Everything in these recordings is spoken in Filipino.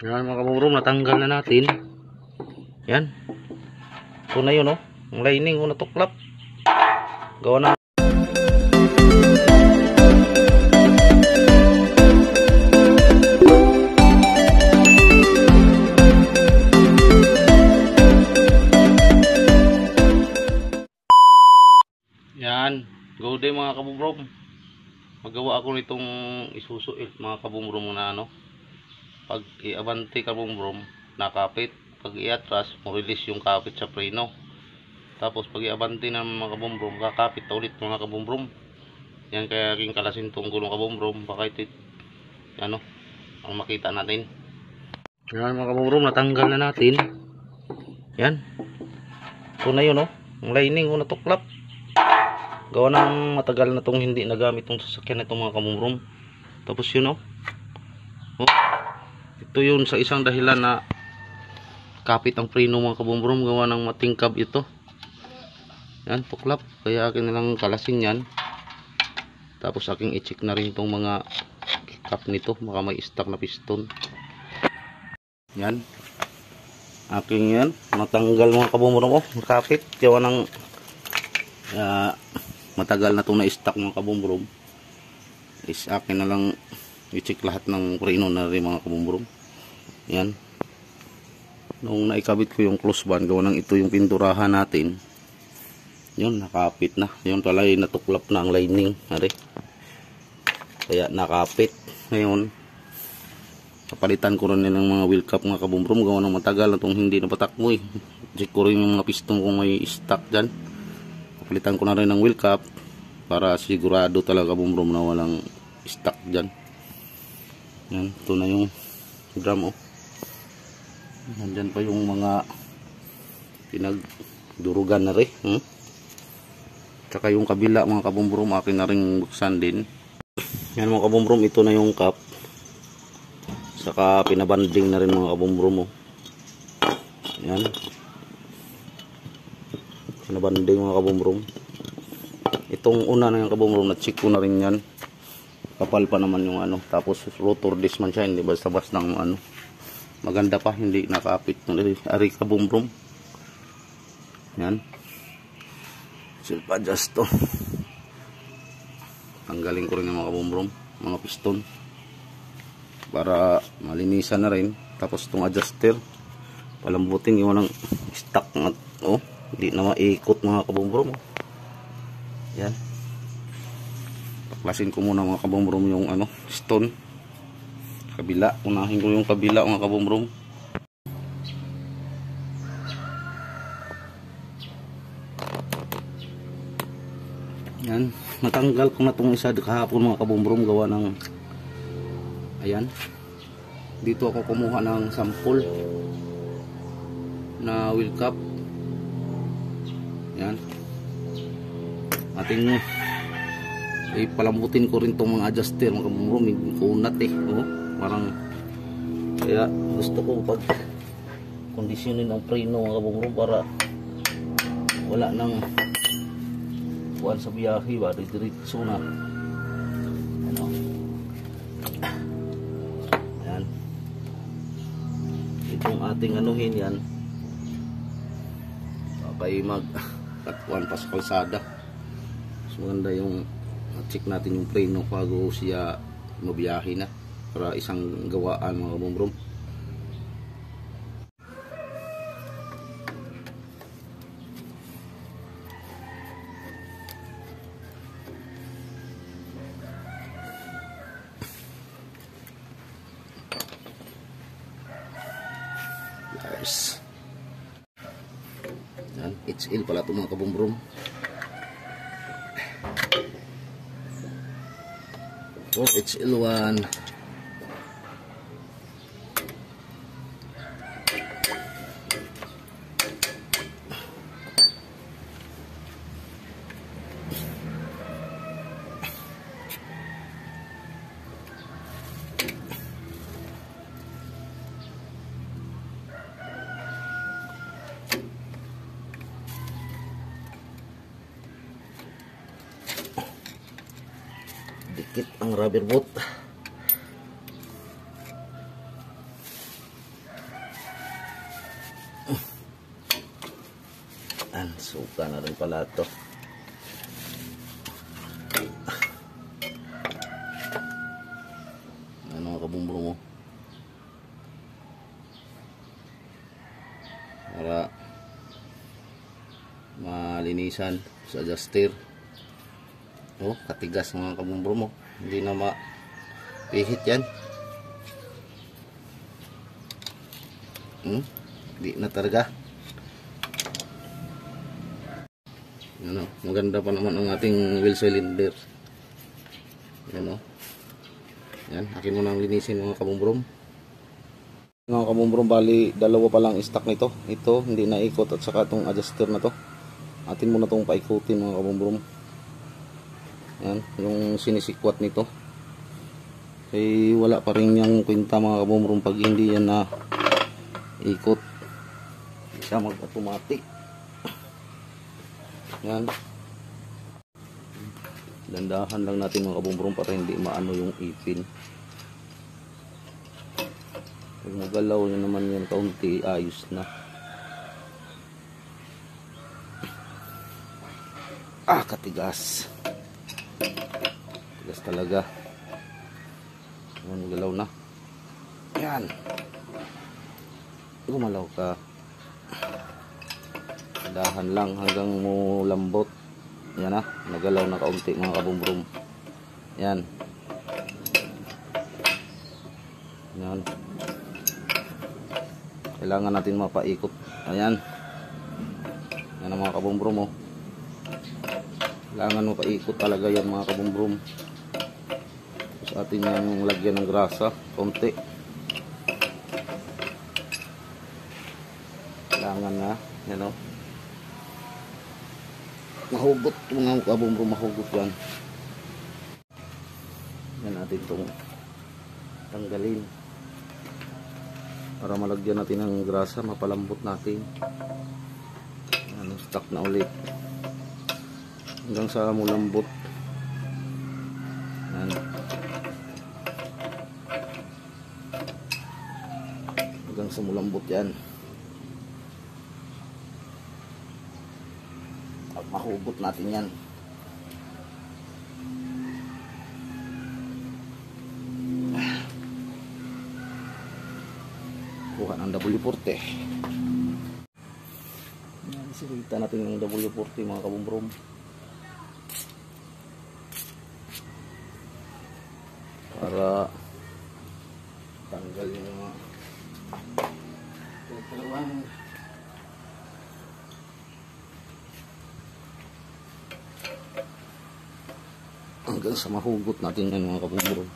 Yan mga kabubrom, natanggal na natin. Yan. Ito na yun, oh. Ang lining, oh, natuklap. Gawa na. Yan. Go day mga kabubrom. Magawa ako nitong isusuit mga kabubrom na ano. Pag i-abante kabubrom, nakapit. Pag i-atras, mo-release yung kapit sa preno. Tapos pag i-abante ng mga kabubrom, kakapit ulit mga kabubrom. Yan kaya king kalasin tong gulong kabubrom. Baka ito ano, ang makita natin. Yan mga kabubrom, natanggal na natin. Yan. Ito na yun, oh. Ang lining, oh, natuklap. Gawa ng matagal na tong hindi nagamit tong sasakyan na itong mga kabubrom. Tapos yun, oh. Ito yun sa isang dahilan na kapit ang preno mga kabubrom. Gawa ng matingkab ito. Yan, tuklap. Kaya akin nalang kalasin yan. Tapos aking i-check na rin itong mga cap nito. Baka may stock na piston. Yan. Aking yan. Matanggal mga kabubrom, oh. Kapit. Gawa ng matagal na itong na-stock mga kabubrom. Is akin na lang i-check lahat ng preno na rin mga kabubrom. Yan. Nung naikabit ko yung close band, gawa ng ito yung pinturahan natin. Yun, nakapit na. Yun pala yung natuklap na ang lining. Ari. Kaya nakapit. Ngayon, kapalitan ko rin ng mga wheel cap mga kabubrom. Gawa ng matagal na itong hindi napatakbo eh. Check ko rin yung mga piston kung may stock dyan. Palitan ko na rin ng wheel cap para sigurado talaga kabubrom na walang stock dyan. Yan, ito na yung drum, oh. Nandyan pa yung mga pinagdurugan na rin. Tsaka yung kabila mga kabubrom, akin na rin buksan din. Yan mga kabubrom, ito na yung cap. Saka pinabanding na rin mga kabubrom, oh. Yan. Nabanding mga kabubrom. Itong una na yung kabubrom, na-check ko na rin yan. Kapal pa naman yung ano. Tapos rotor disc man siya, hindi basta-basta ng ano. Maganda pa, hindi nakapit. Ari kabubrom. Yan. Self adjust to. Tanggalin ko rin yung mga kabubrom, mga piston. Para malinisan na rin. Tapos itong adjuster, palambutin yung walang stock na, oh. Hindi na maikot mga kabubrom. Yan. Paklasin ko muna mga kabubrom yung ano, stone. Kabila. Unahin ko yung kabila mga kabubrom. Yan. Natanggal ko na itong isa kahapon mga kabubrom. Gawa ng ayan. Dito ako kumuha ng sample na wheel cap. Yan. Ating palambutin ko rin itong mga adjuster mga kabubrom. Kunat eh, oh. Parang kaya gusto ko pag kondisyonin ang preno mga kabubrom para wala nang buwan sa biyahe ba, diretso na ano. Yan. Itong ating anuhin yan, kay mag katuan pa sa kalsada. So maganda yung check natin yung preno bago siya mabiyahe na, para isang gawaan mga kabubrom. Yes. Yan, HL pala ito mga kabubrom. Oh, HL1. Dikit ang rubber boot. Suka na rin pala ito. Ano mga kabumbro mo? Para malinisan sa adjuster. Oh, katigas mga kabumbro mo. Hindi na mapihit yan. Hindi na talaga. Ano, maganda pa naman ang ating wheel cylinder. Yan o. Yan, akin mo nang linisin mga kabumbrom. Mga kabumbrom, bali dalawa pa lang stock nito. Ito hindi naikot at saka itong adjuster na to. Atin mo na itong paikutin mga kabumbrom. Yan, yung sinisikwat nito. Kaya wala pa rin yung kwenta mga kabumbrom pag hindi yan na ikot. Hindi siya mag-automatic. Yan. Dandahan lang natin mga kabumbrom para hindi maano yung ipin. Pag magalaw nyo naman yan kaunti, ayos na. Katigas. Katigas talaga. Yan, magalaw na. Yan. Gumalaw ka. Dahan lang hanggang mo lambot. Yan na, nagalaw na kaunti mga kabumbrom. Yan. Yan. Kailangan natin mapaikot. Ayan. Yan ang mga kabumbrom oh. Kailangan mapaikot talaga yan mga kabumbrom. Tapos atin yung lagyan ng grasa kaunti. Kailangan na. Yan oh. Mahugot mga kabumbrom, mahugot yan. Yan natin itong tanggalin para malagyan natin ng grasa, mapalambot natin. Yan, stock na ulit hanggang sa mulambot. Yan. Hanggang sa mulambot yan. Mahugot natin yan. Kuha ng W40. Isirita natin yung W40 mga kabumbrom. Para tanggal yung mga talawang. Hanggang sa mahugot natin yan mga kabumbrom.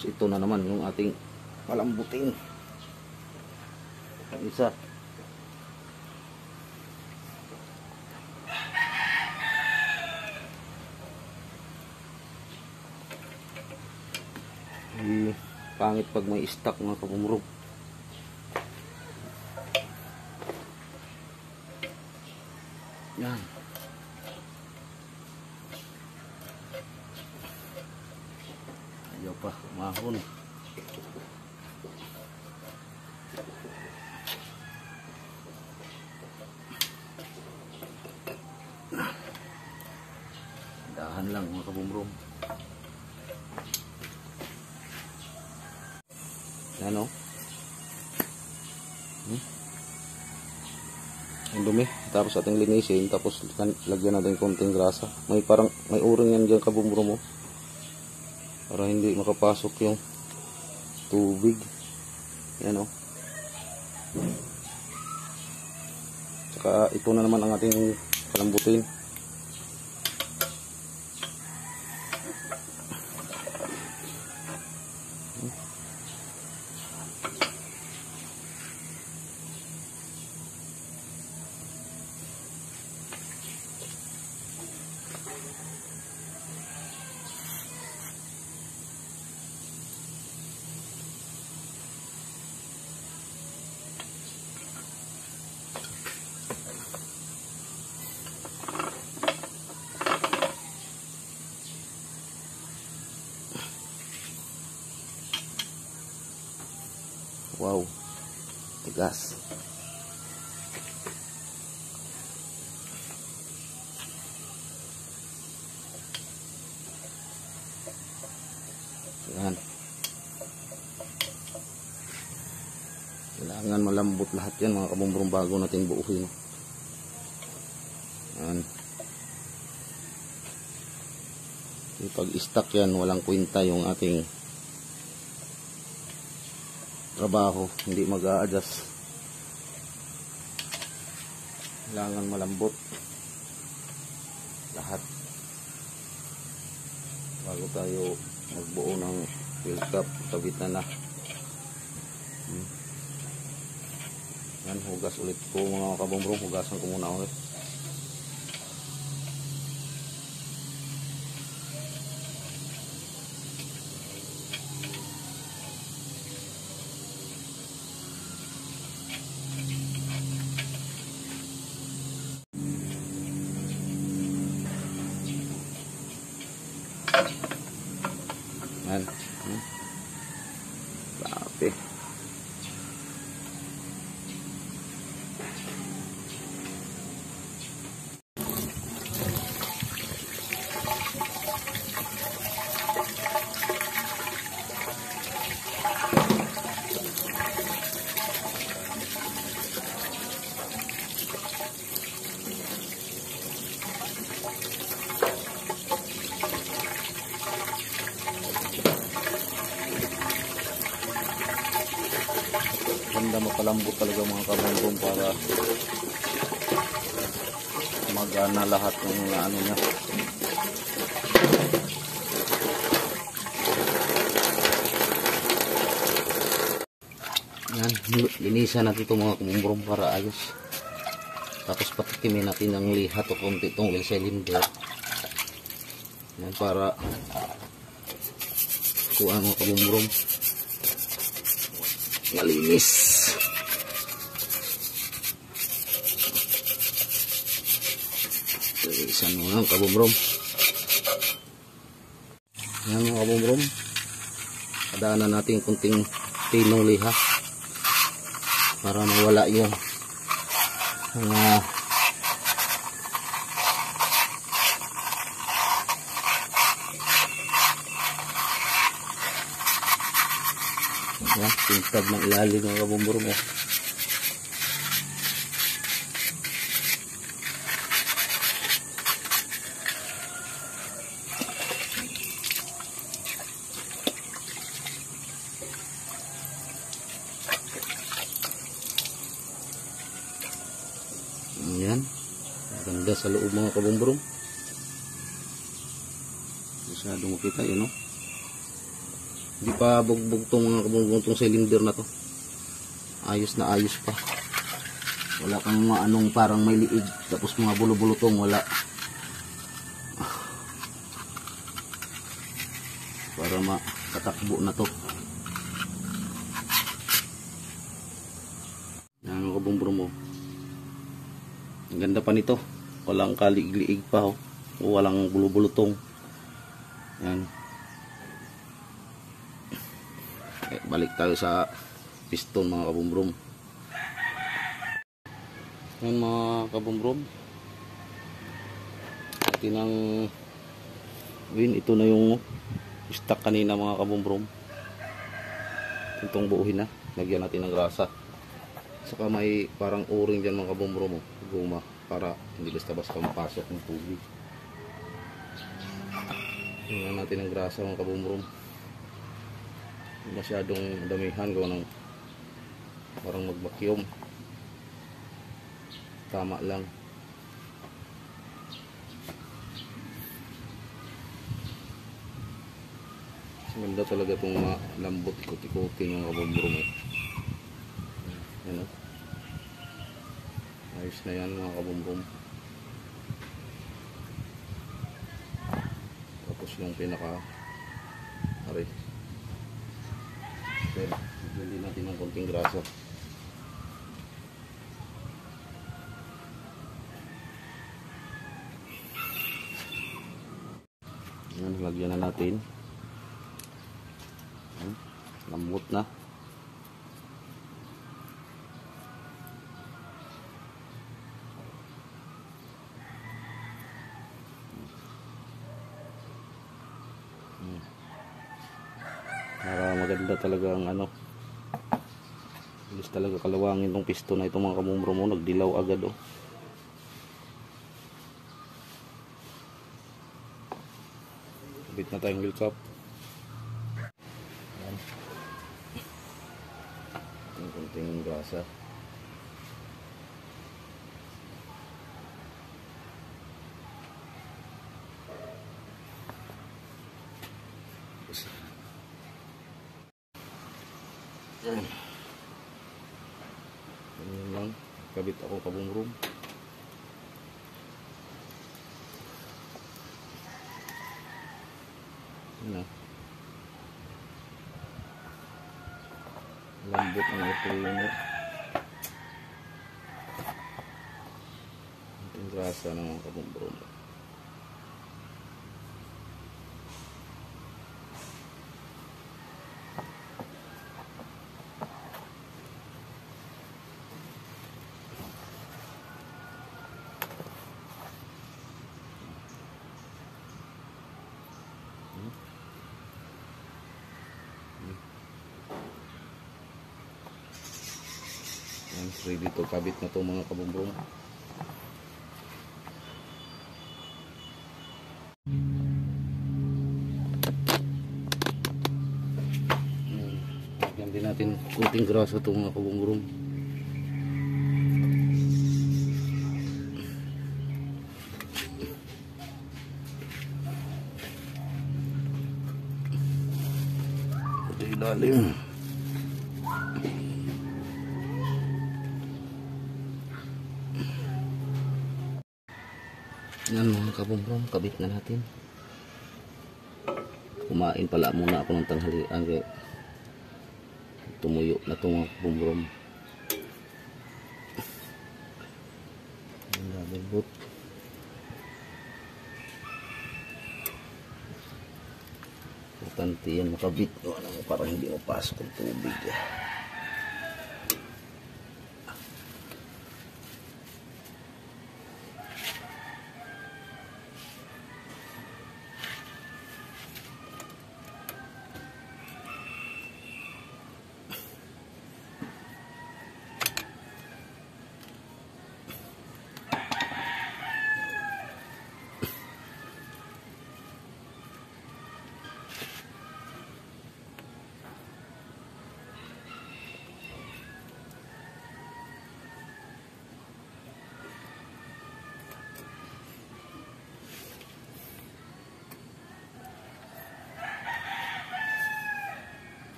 So ito na naman yung ating palambutin. Ang isa. Pangit pag may stock mga kabumbrom. Yan. Ayaw pa, mahon. Dahan lang mga kabumbrom. Ano? Ang dumi. Tapos ating linisin. Tapos lagyan natin konting grasa. May parang, may uring yan dyan kabumbrom mo. Para hindi makapasok yung tubig. Yan o. Tsaka ito na naman ang ating palambutin. Wow, tigas. Kailangan malambot lahat yan mga kabumbrum bago natin buuhin. Yan. Pag stock yan, walang kwenta yung ating trabaho, hindi mag-a-adjust. Kailangan malambot lahat bago tayo magbuo ng fill cap. Kabit na. Yan, hugas ulit ko mga kabumbrum. Hugasan ko muna ulit. Yan. Grabe. Ganda mapalambot talaga mga kabumbrum para magana lahat ng ano niya. Yan, linisan natin ito mga kabumbrum para ayos. Tapos patikimin natin ng lihat o konti itong oil cylinder. Yan, para kuha mga kabumbrum malinis. Linisan mo lang kabumbrum. Yan mga kabumbrum, padaanan natin kunting tinong liha para mawala yung tintag ng ilalim ng kabumbrum. Ayan, ganda sa loob mga kabumbrum. Masyadong makita yun, no? Hindi pa bugbog tong mga kabumbrum tong cylinder na to. Ayos na ayos pa. Wala kang mga anong parang may liig. Tapos mga bulo-bulutong wala. Para makatakbo na to. Yan mga kabumbrum mo. Ang ganda pa nito. Walang kaliig-liig pa. Oh. Walang bulo-bulutong. Yan. Balik tayo sa piston mga kabumbrum. Yan mga kabumbrum, atin ang ito na yung stock kanina mga kabumbrum. Itong buuhin na, lagyan natin ng grasa. Saka may parang o-ring dyan mga kabumbrum, guma, para hindi basta-basta mapasok ng tubig. Lagyan natin ng grasa mga kabumbrum. Masyadong damihan, gawa ng parang mag-vacuum. Tama lang. Maganda talaga itong malambot, ikot-ikotin yung kabumbrum. Yan, ayos na yan mga kabumbrum. Tapos yung pinaka ari. Okay, bigyan natin ng konting grasa. Yan, lagyan na natin. Yan, lambot na. Para maganda talaga ang ano, Bilis talaga kalawangin tong piston na itong mga kabumbrom mo. Nagdilaw agad oh. Kabit na tayong wheel cap. Ayan. Yung konting grasa. Ayan. Ganyan lang. Kabit ako kabumbrom. Ayan. Lambot ang ito yun. Ang grasa ng mga kabumbrom. Ready to kabit na to mga kabumbrom. Lagyan din natin kunting grasa to mga kabumbrom. Ito ilalim. Yan mga kabumbrom, kabit na natin. Kumain pala muna ako ng tanghalian kaya tumuyo na itong mga kabumbrom. Nalabot. Importante yan makabit para hindi mapasok ang tubig.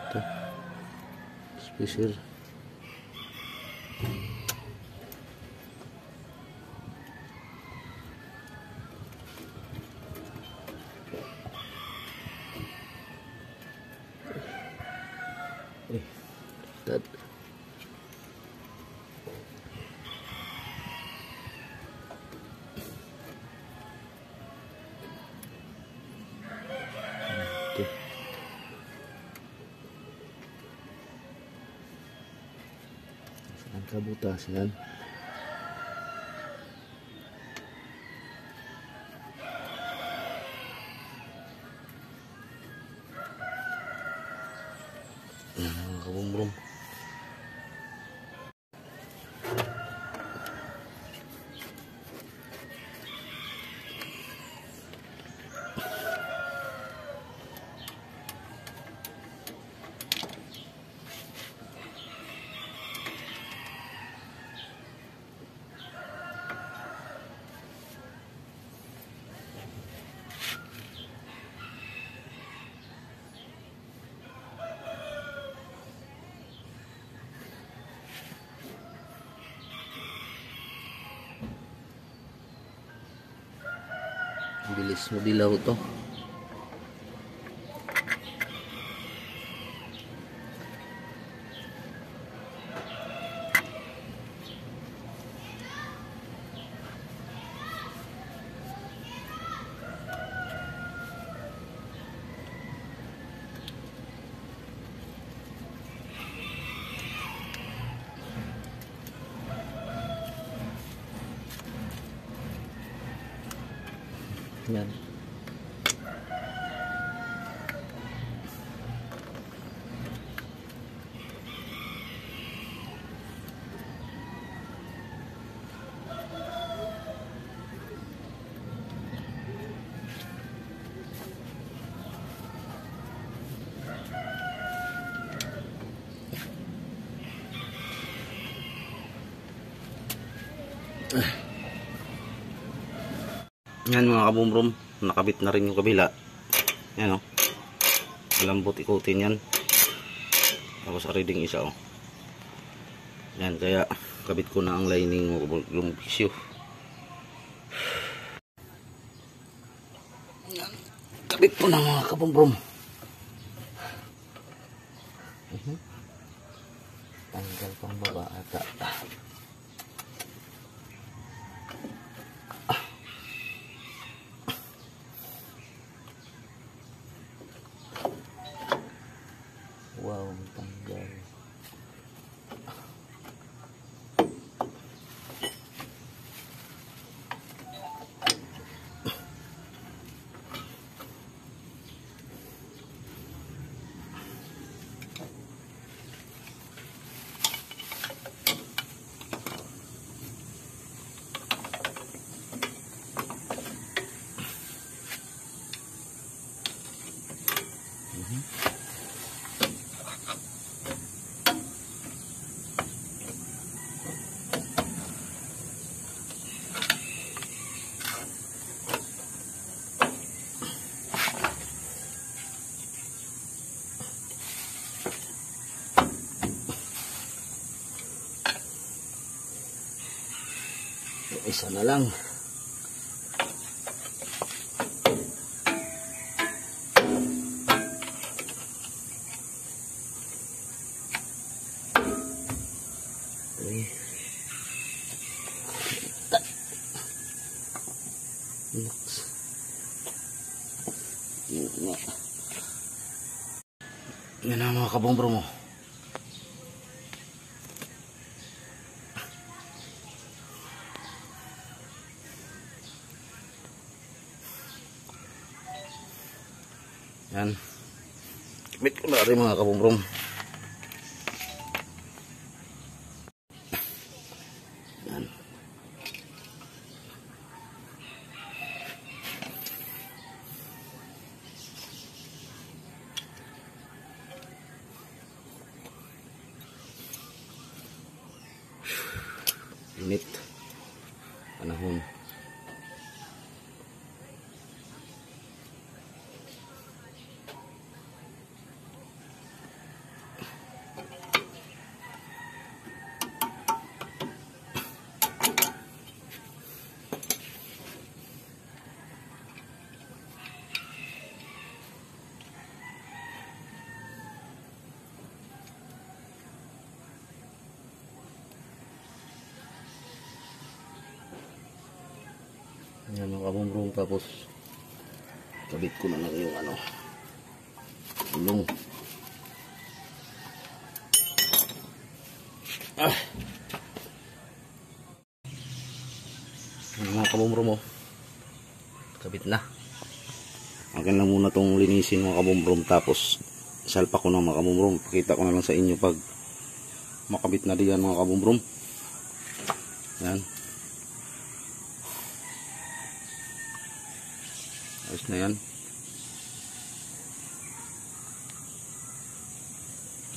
Ito spacer. Tad. Saan ka butas yan? Kabumbrom. Bilis mo dilaw to. Yan. Yan mga kabumbrom, nakabit na rin yung kabila. Yan o, malambot ikutin yan. Tapos ariding isa o. Yan, kaya kabit ko na ang lining ng pisyo. Yan, kabit ko na mga kabumbrom. Tanggal pang baba ata. Wow, tanggal. Isa na lang. Yan ang mga kabumbro mo. Yan. Kabit ko na rin mga kabumbrom. Yan. Init. Panahon. Yan mga kabumbrom, tapos kabit ko na lang yung ano, gulong. Yan mga kabumbrom mo, kabit na. Akin lang muna tong linisin mga kabumbrom, tapos salpa ko na mga kabumbrom. Pakita ko na lang sa inyo pag makabit na diyan mga kabumbrom. Yan. Ayos na yan.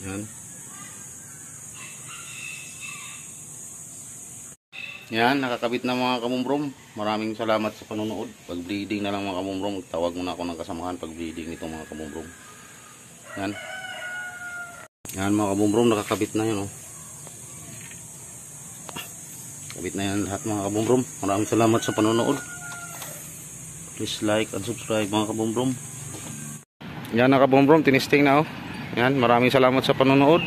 Yan. Yan, nakakabit na mga kabumbrom. Maraming salamat sa panonood. Pag bleeding na lang mga kabumbrom, tawag muna ako ng kasamahan pag bleeding nito mga kabumbrom. Yan. Yan mga kabumbrom, nakakabit na yan. Oh. Kabit na yan lahat mga kabumbrom. Maraming salamat sa panonood. Please like and subscribe mga kabumbrom. Yan na kabumbrom, tinisting na oh. Yan, maraming salamat sa panonood.